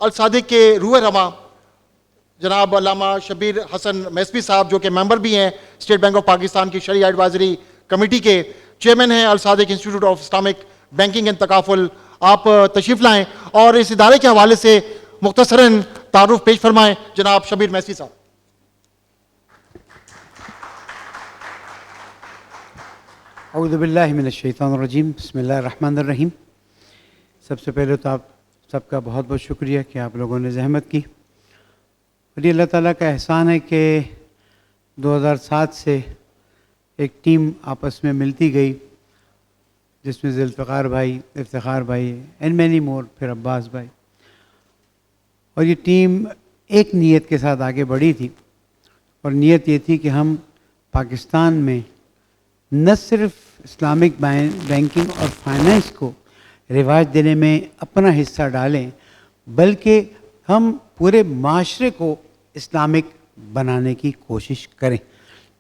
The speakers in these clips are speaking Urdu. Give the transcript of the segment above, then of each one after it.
الصادق کے روح رواں جناب علامہ شبیر حسن میسوی صاحب، جو کہ ممبر بھی ہیں اسٹیٹ بینک آف پاکستان کی شرعی ایڈوائزری کمیٹی کے، چیئرمین ہیں Al Sadiq institute of Islamic banking and تکافل، آپ تشریف لائیں اور اس ادارے کے حوالے سے مختصراً تعارف پیش فرمائیں جناب شبیر میسوی صاحب۔ اعوذ باللہ من الشیطان الرجیم، بسم اللہ الرحمن الرحیم۔ سب سے پہلے تو آپ سب کا بہت بہت شکریہ کہ آپ لوگوں نے زحمت کی، اور یہ اللہ تعالیٰ کا احسان ہے کہ 2007 سے ایک ٹیم آپس میں ملتی گئی، جس میں ذوالفقار بھائی، افتخار بھائی اینڈ مینی مور، پھر عباس بھائی، اور یہ ٹیم ایک نیت کے ساتھ آگے بڑھی تھی، اور نیت یہ تھی کہ ہم پاکستان میں نہ صرف اسلامک بینکنگ اور فائنینس کو رواج دینے میں اپنا حصہ ڈالیں، بلکہ ہم پورے معاشرے کو اسلامک بنانے کی کوشش کریں۔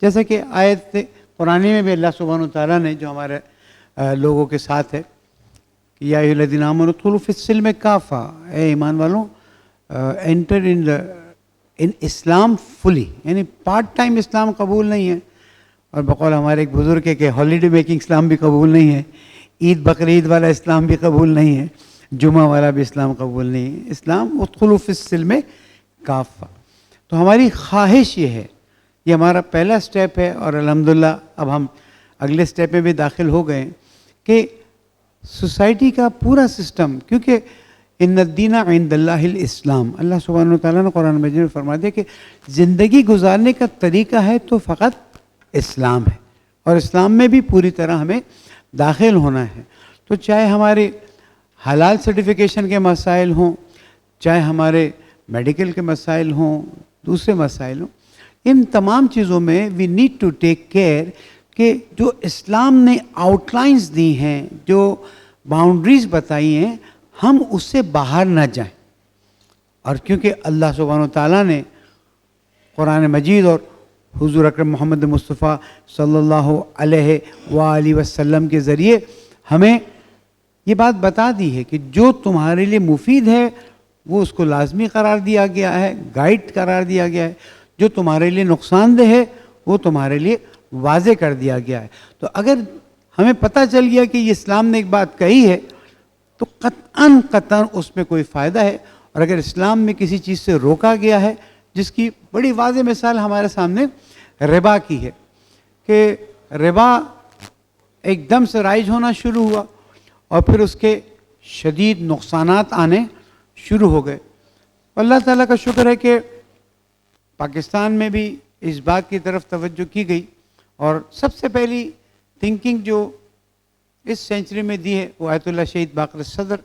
جیسا کہ آیت قرآن میں بھی اللہ سبحانہ و تعالیٰ نے جو ہمارے لوگوں کے ساتھ ہے کہ یا ایھا الذین آمنوا ادخلوا فی السلم کافہ، اے ایمان والوں انٹر ان اسلام فلی، یعنی پارٹ ٹائم اسلام قبول نہیں ہے، اور بقول ہمارے ایک بزرگ ہے کہ ہالیڈے میکنگ اسلام بھی قبول نہیں ہے، عید بقرعید والا اسلام بھی قبول نہیں ہے، جمعہ والا بھی اسلام قبول نہیں ہے، اسلام ادخلوا فی السلم کافہ۔ تو ہماری خواہش یہ ہے، یہ ہمارا پہلا سٹیپ ہے، اور الحمدللہ اب ہم اگلے سٹیپ میں بھی داخل ہو گئے کہ سوسائٹی کا پورا سسٹم، کیونکہ ان الدین عند اللہ الاسلام، اللہ سبحانہ و تعالیٰ نے قرآن مجید میں فرما دیا کہ زندگی گزارنے کا طریقہ ہے تو فقط اسلام ہے، اور اسلام میں بھی پوری طرح ہمیں داخل ہونا ہے۔ تو چاہے ہمارے حلال سرٹیفیکیشن کے مسائل ہوں، چاہے ہمارے میڈیکل کے مسائل ہوں، دوسرے مسائل ہوں، ان تمام چیزوں میں we need to take care کہ جو اسلام نے آؤٹ لائنز دی ہیں، جو باؤنڈریز بتائی ہیں، ہم اس سے باہر نہ جائیں۔ اور کیونکہ اللہ سبحانہ و تعالیٰ نے قرآن مجید اور حضور اکرم محمد مصطفیٰ صلی اللہ علیہ وآلہ وسلم کے ذریعے ہمیں یہ بات بتا دی ہے کہ جو تمہارے لیے مفید ہے وہ اس کو لازمی قرار دیا گیا ہے، گائیڈ قرار دیا گیا ہے، جو تمہارے لیے نقصان دہ ہے وہ تمہارے لیے واضح کر دیا گیا ہے۔ تو اگر ہمیں پتہ چل گیا کہ یہ اسلام نے ایک بات کہی ہے تو قطعاً اس میں کوئی فائدہ ہے، اور اگر اسلام میں کسی چیز سے روکا گیا ہے، جس کی بڑی واضح مثال ہمارے سامنے ربا کی ہے کہ ربا ایک دم سے رائج ہونا شروع ہوا اور پھر اس کے شدید نقصانات آنے شروع ہو گئے۔ اللہ تعالیٰ کا شکر ہے کہ پاکستان میں بھی اس بات کی طرف توجہ کی گئی، اور سب سے پہلی تھنکنگ جو اس سینچری میں دی ہے وہ آیت اللہ شہید باقر صدر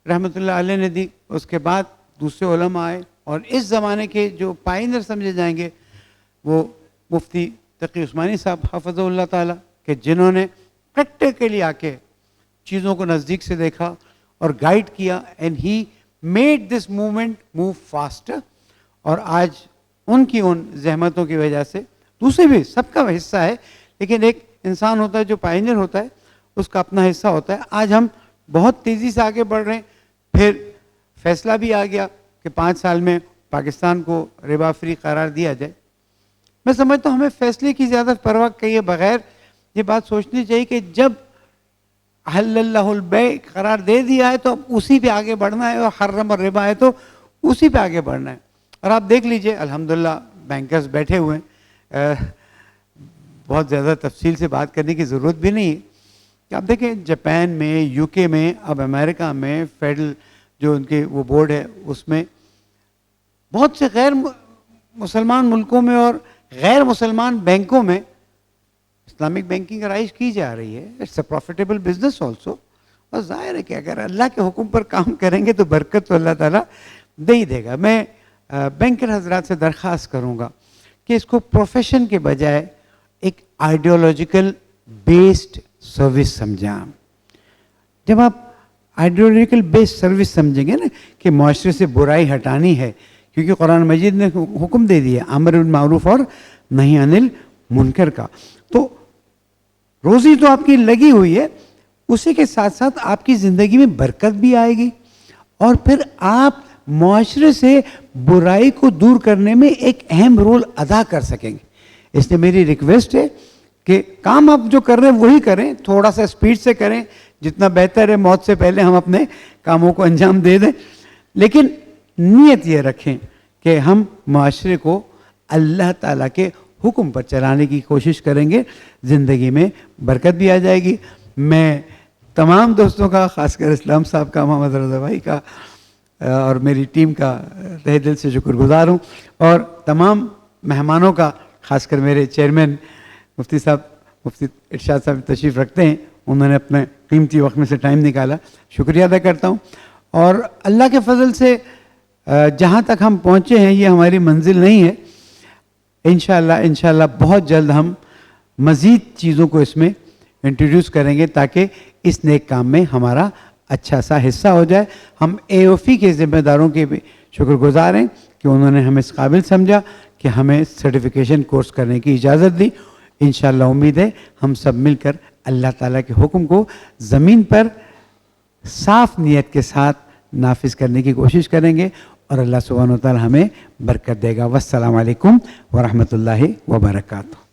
رحمۃ اللہ علیہ نے دی، اس کے بعد دوسرے علماء آئے، اور اس زمانے کے جو پائنر سمجھے جائیں گے وہ مفتی تقی عثمانی صاحب حفظہ اللہ تعالیٰ، کہ جنہوں نے پریکٹیکلی آ کے چیزوں کو نزدیک سے دیکھا اور گائیڈ کیا، and he made this movement move faster. اور آج ان کی ان زحمتوں کی وجہ سے دوسرے بھی سب کا حصہ ہے، لیکن ایک انسان ہوتا ہے جو پائنیئر ہوتا ہے، اس کا اپنا حصہ ہوتا ہے۔ آج ہم بہت تیزی سے آگے بڑھ رہے ہیں، پھر فیصلہ بھی آ گیا کہ 5 سال میں پاکستان کو ربا فری قرار دیا جائے۔ میں سمجھتا ہوں ہمیں فیصلے کی زیادہ پرواہ کیے بغیر یہ بات سوچنی چاہیے کہ جب احل اللہ البیع قرار دے دیا ہے تو اب اسی پہ آگے بڑھنا ہے، اور حرم الربا ہے تو اسی پہ آگے بڑھنا ہے۔ اور آپ دیکھ لیجئے الحمدللہ بینکرز بیٹھے ہوئے ہیں، بہت زیادہ تفصیل سے بات کرنے کی ضرورت بھی نہیں ہے کہ آپ دیکھیں جاپان میں، یو کے میں، اب امریکہ میں فیڈرل جو ان کے وہ بورڈ ہے، اس میں بہت سے غیر مسلمان ملکوں میں اور غیر مسلمان بینکوں میں اسلامک بینکنگ رائج کی جا رہی ہے۔ It's a profitable business also, اور ظاہر ہے کہ اگر اللہ کے حکم پر کام کریں گے تو برکت تو اللہ تعالیٰ دے ہی دے گا۔ میں بینکر حضرات سے درخواست کروں گا کہ اس کو پروفیشن کے بجائے ایک آئیڈیولوجیکل بیسڈ سروس سمجھیں۔ جب آپ آئیڈیولوجیکل بیسڈ سروس سمجھیں گے نا کہ معاشرے سے برائی ہٹانی ہے، کیونکہ قرآن مجید نے حکم دے دیا امر بالمعروف اور نہی عن المنکر کا، تو روزی تو آپ کی لگی ہوئی ہے، اسی کے ساتھ ساتھ آپ کی زندگی میں برکت بھی آئے گی، اور پھر آپ معاشرے سے برائی کو دور کرنے میں ایک اہم رول ادا کر سکیں گے. اس لیے میری ریکویسٹ ہے کہ کام آپ جو کر رہے ہیں وہی کریں, تھوڑا سا اسپیڈ سے کریں, جتنا بہتر ہے. موت سے پہلے ہم اپنے کاموں کو انجام دے دیں, لیکن نیت یہ رکھیں کہ ہم معاشرے کو اللہ تعالیٰ کے حکم پر چلانے کی کوشش کریں گے. زندگی میں برکت بھی آ جائے گی. میں تمام دوستوں کا, خاص کر اسلام صاحب کا, محمد رضا بھائی کا اور میری ٹیم کا تہ دل سے شکر گزار ہوں, اور تمام مہمانوں کا, خاص کر میرے چیئرمین مفتی صاحب, مفتی ارشاد صاحب تشریف رکھتے ہیں, انہوں نے اپنے قیمتی وقت میں سے ٹائم نکالا, شکریہ ادا کرتا ہوں. اور اللہ کے فضل سے جہاں تک ہم پہنچے ہیں یہ ہماری منزل نہیں ہے. انشاءاللہ بہت جلد ہم مزید چیزوں کو اس میں انٹروڈیوس کریں گے تاکہ اس نیک کام میں ہمارا اچھا سا حصہ ہو جائے. ہم AOF کے ذمہ داروں کے بھی شکر گزار ہیں کہ انہوں نے ہمیں اس قابل سمجھا کہ ہمیں سرٹیفیکیشن کورس کرنے کی اجازت دی. انشاءاللہ امید ہے ہم سب مل کر اللہ تعالیٰ کے حکم کو زمین پر صاف نیت کے ساتھ نافذ کرنے کی کوشش کریں گے, اور اللہ سبحانہ و تعالیٰ ہمیں برکت دے گا. والسلام علیکم ورحمۃ اللہ وبرکاتہ.